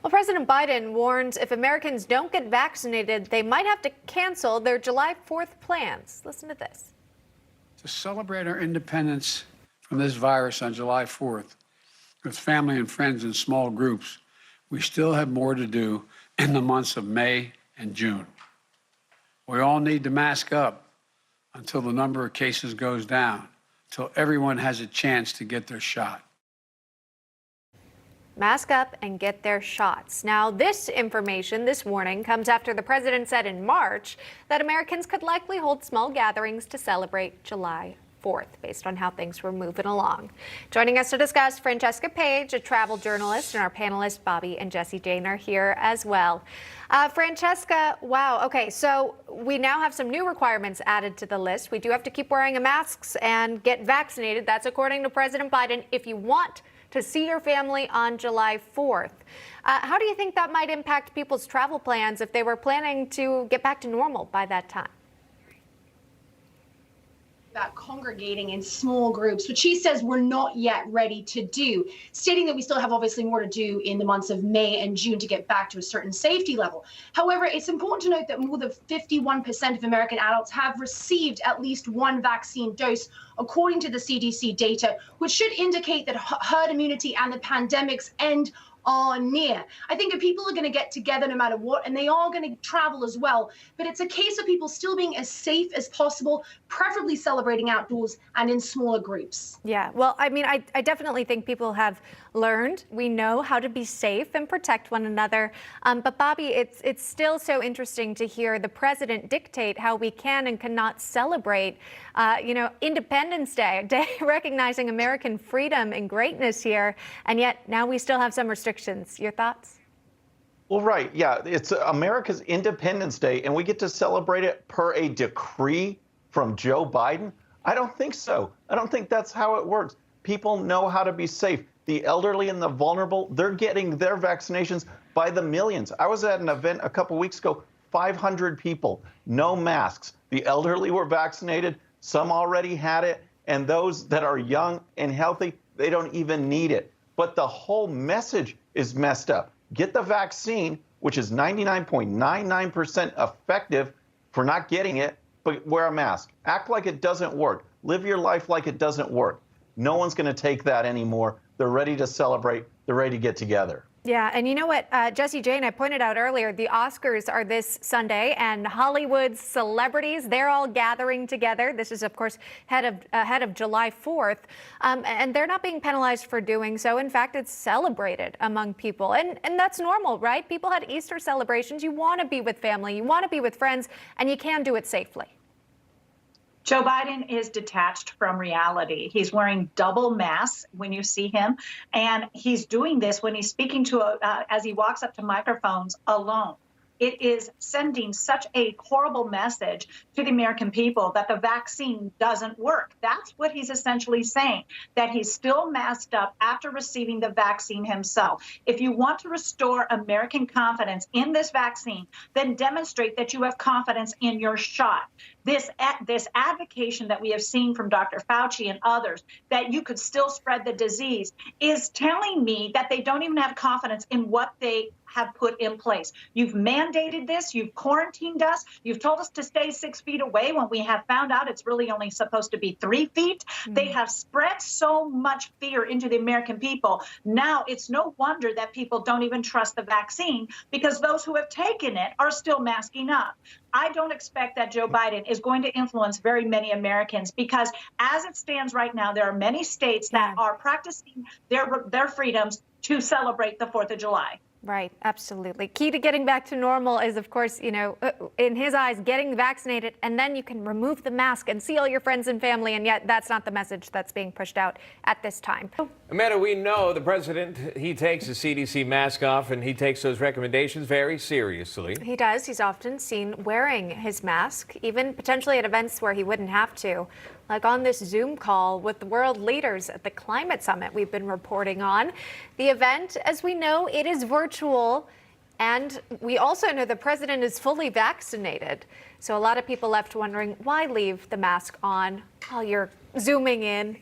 Well, President Biden warns if Americans don't get vaccinated, they might have to cancel their July 4th plans. Listen to this. To celebrate our independence from this virus on July 4th, with family and friends in small groups, we still have more to do in the months of May and June. We all need to mask up until the number of cases goes down, until everyone has a chance to get their shot. Mask up and get their shots. Now, this information, this warning, comes after the president said in March that Americans could likely hold small gatherings to celebrate July 4th, based on how things were moving along. Joining us to discuss, Francesca Page, a travel journalist, and our panelists, Bobby and Jesse Jane, are here as well. Francesca, wow. Okay, so we now have some new requirements added to the list. We do have to keep wearing masks and get vaccinated. That's according to President Biden. If you want to see your family on July 4th. How do you think that might impact people's travel plans if they were planning to get back to normal by that time? About congregating in small groups, which she says we're not yet ready to do, stating that we still have obviously more to do in the months of May and June to get back to a certain safety level. However, it's important to note that more than 51% of American adults have received at least one vaccine dose, according to the CDC data, which should indicate that herd immunity and the pandemic's end are near. I think if people are going to get together no matter what, and they are going to travel as well, but it's a case of people still being as safe as possible, preferably celebrating outdoors and in smaller groups. Yeah, well, I mean, I definitely think people have learned. We know how to be safe and protect one another. But Bobby, it's still so interesting to hear the president dictate how we can and cannot celebrate, Independence Day, a day recognizing American freedom and greatness here. And yet now we still have some restrictions. Your thoughts? Well, right. Yeah, it's America's Independence Day, and we get to celebrate it per a decree from Joe Biden. I don't think so. I don't think that's how it works. People know how to be safe. The elderly and the vulnerable, they're getting their vaccinations by the millions. I was at an event a couple weeks ago, 500 people, no masks. The elderly were vaccinated. Some already had it. And those that are young and healthy, they don't even need it. But the whole message is messed up. Get the vaccine, which is 99.99% effective for not getting it, but wear a mask. Act like it doesn't work. Live your life like it doesn't work. No one's going to take that anymore. They're ready to celebrate. They're ready to get together. Yeah, and you know what, Jesse Jane, I pointed out earlier, the Oscars are this Sunday, and Hollywood's celebrities, they're all gathering together. This is, of course, ahead of July 4th, and they're not being penalized for doing so. In fact, it's celebrated among people, and that's normal, right? People had Easter celebrations. You want to be with family, you want to be with friends, and you can do it safely. Joe Biden is detached from reality. He's wearing double masks when you see him, and he's doing this when he's speaking to, as he walks up to microphones alone. It is sending such a horrible message to the American people that the vaccine doesn't work. That's what he's essentially saying, that he's still masked up after receiving the vaccine himself. If you want to restore American confidence in this vaccine, then demonstrate that you have confidence in your shot. This advocation that we have seen from Dr. Fauci and others, that you could still spread the disease, is telling me that they don't even have confidence in what they have put in place. You've mandated this, you've quarantined us, you've told us to stay 6 feet away when we have found out it's really only supposed to be 3 feet. They have spread so much fear into the American people. Now it's no wonder that people don't even trust the vaccine, because those who have taken it are still masking up. I don't expect that Joe Biden is going to influence very many Americans, because as it stands right now, there are many states that are practicing their freedoms to celebrate the 4th of July. Right, absolutely. Key to getting back to normal is, of course, in his eyes, getting vaccinated, and then you can remove the mask and see all your friends and family, and yet that's not the message that's being pushed out at this time. Amanda, we know the president, he takes the CDC mask off, and he takes those recommendations very seriously. He does. He's often seen wearing his mask, even potentially at events where he wouldn't have to, like on this Zoom call with the world leaders at the climate summit we've been reporting on. The event, as we know, it is virtual, and we also know the president is fully vaccinated. So a lot of people left wondering, why leave the mask on while you're Zooming in?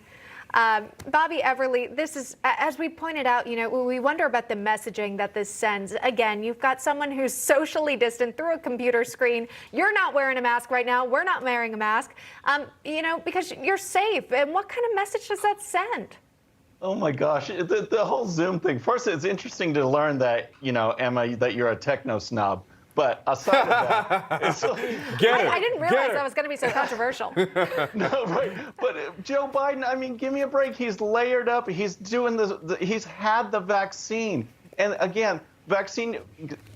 Bobby Eberle, this is, as we pointed out, we wonder about the messaging that this sends. Again, you've got someone who's socially distant through a computer screen. You're not wearing a mask right now. We're not wearing a mask, because you're safe. And what kind of message does that send? Oh my gosh, the whole Zoom thing. First, it's interesting to learn that, Emma, that you're a techno snob. But aside of that, it's like, I didn't realize that was going to be so controversial. No, right. But Joe Biden, I mean, give me a break. He's layered up. He's doing he's had the vaccine. And again, vaccine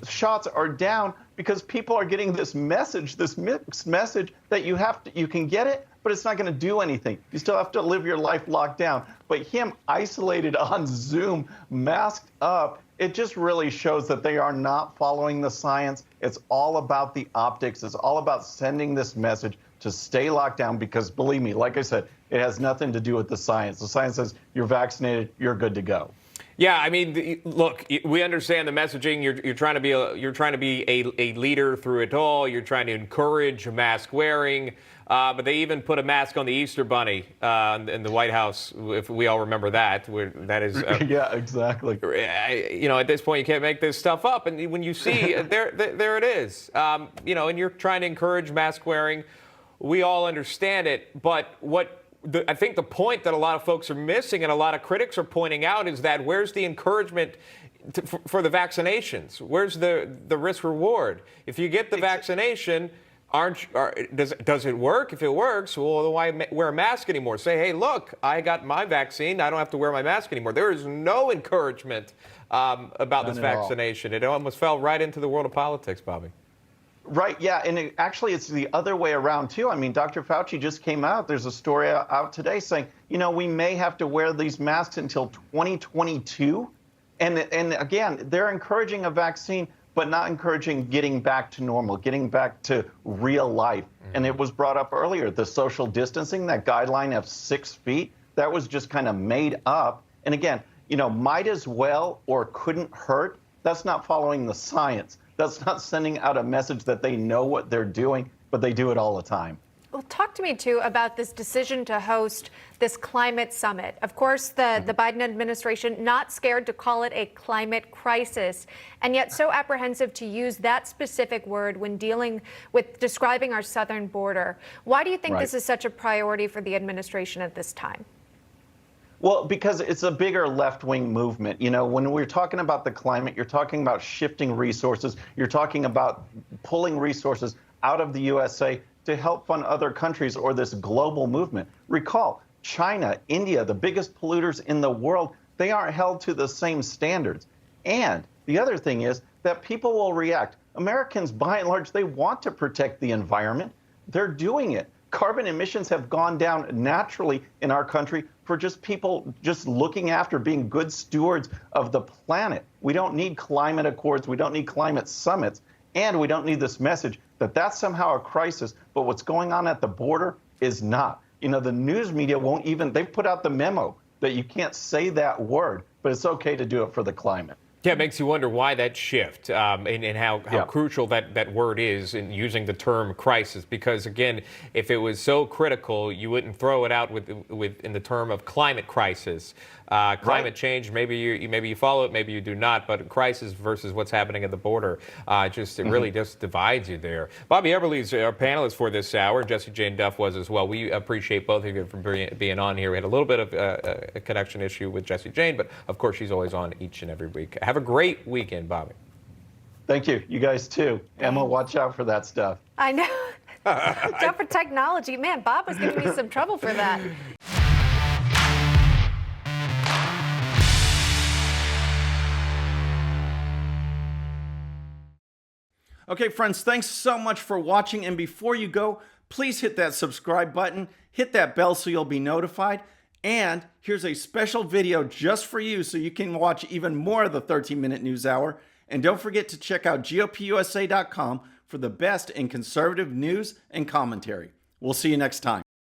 shots are down because people are getting this message, this mixed message that you can get it, but it's not going to do anything. You still have to live your life locked down. But him isolated on Zoom, masked up, it just really shows that they are not following the science. It's all about the optics. It's all about sending this message to stay locked down because, believe me, like I said, it has nothing to do with the science. The science says you're vaccinated, you're good to go. Yeah, I mean, look, we understand the messaging. You're trying to be a leader through it all. You're trying to encourage mask wearing. But they even put a mask on the Easter Bunny in the White House, if we all remember that. That is, yeah, exactly. At this point, you can't make this stuff up. And when you see, there it is. And you're trying to encourage mask wearing. We all understand it. But I think the point that a lot of folks are missing and a lot of critics are pointing out is that where's the encouragement for the vaccinations? Where's the risk reward? If you get the vaccination, does it work? If it works, well, then why wear a mask anymore? Say, hey, look, I got my vaccine. I don't have to wear my mask anymore. There is no encouragement about this vaccination. It almost fell right into the world of politics, Bobby. Right, yeah, and actually it's the other way around, too. I mean, Dr. Fauci just came out. There's a story out today saying, we may have to wear these masks until 2022. And again, they're encouraging a vaccine, but not encouraging getting back to normal, getting back to real life. And it was brought up earlier, the social distancing, that guideline of 6 feet, that was just kind of made up. And again, might as well or couldn't hurt. That's not following the science. That's not sending out a message that they know what they're doing, but they do it all the time. Well, talk to me, too, about this decision to host this climate summit. Of course, the Biden administration not scared to call it a climate crisis, and yet so apprehensive to use that specific word when dealing with describing our southern border. Why do you think this is such a priority for the administration at this time? Well, because it's a bigger left-wing movement. When we're talking about the climate, you're talking about shifting resources. You're talking about pulling resources out of the USA to help fund other countries or this global movement. Recall, China, India, the biggest polluters in the world, they aren't held to the same standards. And the other thing is that people will react. Americans, by and large, they want to protect the environment. They're doing it. Carbon emissions have gone down naturally in our country for just people just looking after being good stewards of the planet. We don't need climate accords. We don't need climate summits. And we don't need this message that that's somehow a crisis. But what's going on at the border is not. The news media won't even, they've put out the memo that you can't say that word, but it's okay to do it for the climate. Yeah, it makes you wonder why that shift and how crucial that word is in using the term crisis. Because, again, if it was so critical, you wouldn't throw it out in the term of climate crisis. Climate change, maybe you follow it, maybe you do not. But crisis versus what's happening at the border, it really just divides you there. Bobby Eberle is our panelist for this hour. Jesse Jane Duff was as well. We appreciate both of you for being on here. We had a little bit of a connection issue with Jesse Jane, but, of course, she's always on each and every week. Have a great weekend, Bobby. Thank you. You guys, too. Emma, watch out for that stuff. I know. Watch out for technology. Man, Bob was giving me some trouble for that. Okay, friends, thanks so much for watching. And before you go, please hit that subscribe button, hit that bell so you'll be notified. And here's a special video just for you so you can watch even more of the 13-minute news hour. And don't forget to check out GOPUSA.com for the best in conservative news and commentary. We'll see you next time.